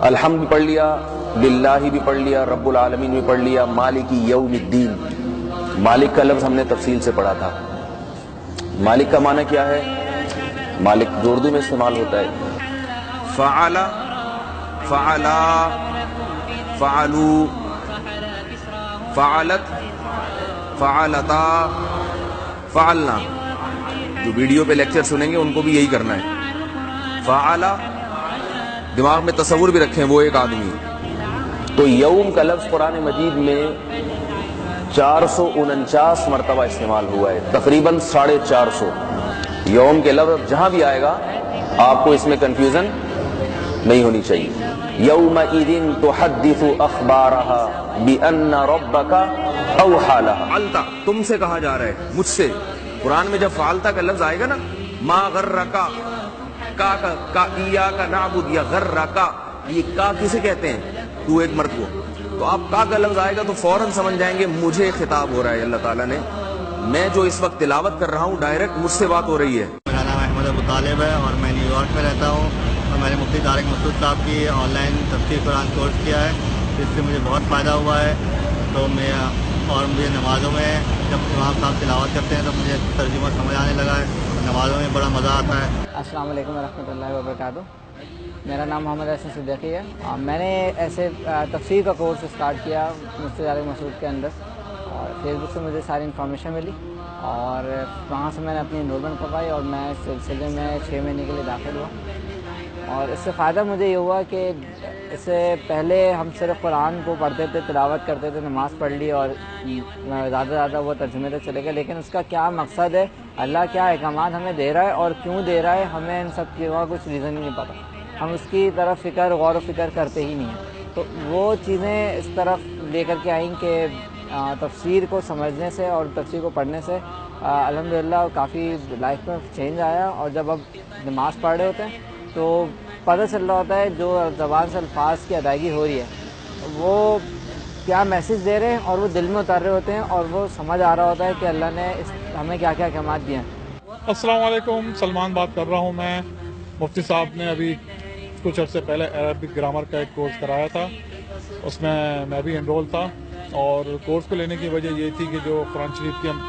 الحمد بھی پڑھ لیا، للہ بھی پڑھ لیا، رب العالمین بھی پڑھ لیا، مالک یوم الدین۔ مالک کا لفظ ہم نے تفصیل سے پڑھا تھا۔ مالک کا معنی کیا ہے؟ مالک جو اردو میں استعمال ہوتا ہے فعل، فعلا، فعلو، فعلت، فعلتا، فعلنا۔ جو ویڈیو پہ لیکچر سنیں گے ان کو بھی یہی کرنا ہے۔ فعل، دماغ میں تصور بھی رکھیں وہ ایک آدمی۔ تو یوم کا لفظ قرآن مجید میں 449 مرتبہ استعمال ہوا ہے، تقریباً 450۔ یوم کے لفظ جہاں بھی آئے گا آپ کو اس میں کنفیوژن نہیں ہونی چاہیے۔ یومئذ تحدث اخبارها بان ربک اوحی لها۔ فعلتا تم سے کہا جا رہا ہے، مجھ سے۔ قرآن میں جب فعلتا کا لفظ آئے گا نا، ما غرک، کا ایاک نعبد، یا غرک، یہ کا کسے کہتے ہیں؟ تو ایک مرد کو۔ تو آپ کا لفظ آئے گا تو فوراً سمجھ جائیں گے مجھے خطاب ہو رہا ہے اللہ تعالیٰ نے۔ میں جو اس وقت تلاوت کر رہا ہوں ڈائریکٹ مجھ سے بات ہو رہی ہے۔ میرا نام احمد ابو طالب ہے اور میں نیو یارک میں رہتا ہوں، اور میں نے مفتی طارق مسعود صاحب کی آن لائن تفسیر قرآن کورس کیا ہے، جس سے مجھے بہت فائدہ ہوا ہے۔ تو مجھے نمازوں میں جب امام صاحب تلاوت کرتے ہیں تو مجھے ترجمہ سمجھ آنے لگا ہے، نمازوں میں بڑا مزہ آتا ہے۔ السلام علیکم ورحمۃ اللہ وبرکاتہ۔ میرا نام محمد احسن صدیقی ہے۔ میں نے ایسے تفسیر کا کورس اسٹارٹ کیا مفتی طارق مسعود کے اندر، اور فیس بک سے مجھے ساری انفارمیشن ملی، اور وہاں سے میں نے اپنی انرولمنٹ کروائی، اور میں اس سلسلے میں 6 مہینے کے لیے داخل ہوا۔ اور اس سے فائدہ مجھے یہ ہوا کہ اس سے پہلے ہم صرف قرآن کو پڑھتے تھے، تلاوت کرتے تھے، نماز پڑھ لی اور زیادہ سے زیادہ وہ ترجمے تک چلے گئے، لیکن اس کا کیا مقصد ہے، اللہ کیا احکامات ہمیں دے رہا ہے اور کیوں دے رہا ہے، ہمیں ان سب کی کچھ ریزن ہی نہیں پتہ۔ ہم اس کی طرف غور و فکر کرتے ہی نہیں ہیں۔ تو وہ چیزیں اس طرف لے کر کے آئیں کہ تفسیر کو سمجھنے سے اور تفسیر کو پڑھنے سے الحمدللہ کافی لائف میں چینج آیا، اور جب اب نماز پڑھ رہے ہوتے ہیں تو پتہ چل رہا ہوتا ہے جو زبان سے الفاظ کی ادائیگی ہو رہی ہے وہ کیا میسج دے رہے ہیں، اور وہ دل میں اتار رہے ہوتے ہیں، اور وہ سمجھ آ رہا ہوتا ہے کہ اللہ نے ہمیں کیا کیا احکامات دیے ہیں۔ السلام علیکم، سلمان بات کر رہا ہوں میں۔ مفتی صاحب نے ابھی کچھ عرصے پہلے عربک گرامر کا ایک کورس کرایا تھا، اس میں بھی انرول تھا، اور کورس کو لینے کی وجہ یہ تھی کہ جو قرآن شریف کی ہم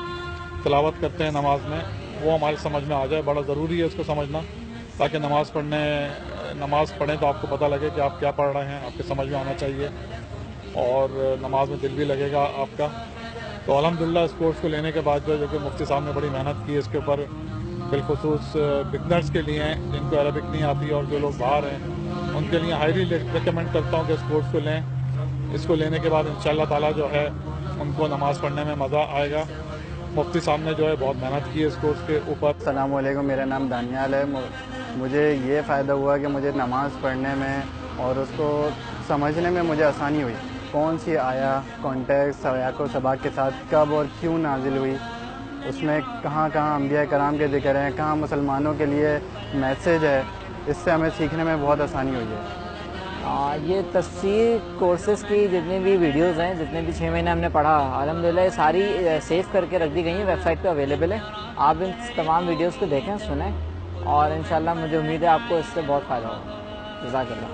تلاوت کرتے ہیں نماز میں وہ ہمارے سمجھ میں آ جائے۔ بڑا ضروری ہے اس کو سمجھنا، تاکہ نماز پڑھیں تو آپ کو پتہ لگے کہ آپ کیا پڑھ رہے ہیں، آپ کے سمجھ میں آنا چاہیے، اور نماز میں دل بھی لگے گا آپ کا۔ تو الحمدللہ اس کورس کو لینے کے بعد جو کہ مفتی صاحب نے بڑی محنت کی اس کے اوپر، بالخصوص بگنرز کے لیے ہیں جن کو عربک نہیں آتی اور جو لوگ باہر ہیں ان کے لیے ہائیلی ریکمینڈ کرتا ہوں کہ اس کورس کو لیں۔ اس کو لینے کے بعد انشاءاللہ تعالیٰ جو ہے ان کو نماز پڑھنے میں مزہ آئے گا۔ مفتی صاحب نے جو ہے بہت محنت کی ہے اس کورس کے اوپر۔ السلام علیکم، میرا نام دانیال ہے۔ مجھے یہ فائدہ ہوا کہ مجھے نماز پڑھنے میں اور اس کو سمجھنے میں مجھے آسانی ہوئی، کون سی آیا کانٹیکس سیاق و سباق کے ساتھ کب اور کیوں نازل ہوئی، اس میں کہاں کہاں انبیاء کرام کے ذکر ہیں، کہاں مسلمانوں کے لیے میسیج ہے، اس سے ہمیں سیکھنے میں بہت آسانی ہوئی ہے۔ یہ تفسیر کورسز کی جتنی بھی ویڈیوز ہیں، جتنے بھی 6 مہینے ہم نے پڑھا، الحمدللہ یہ ساری سیو کر کے رکھ دی گئی ہیں، ویب سائٹ پہ اویلیبل ہے۔ آپ ان تمام ویڈیوز کو دیکھیں، سنیں، اور انشاءاللہ مجھے امید ہے آپ کو اس سے بہت فائدہ ہوگا۔ جزاک اللہ۔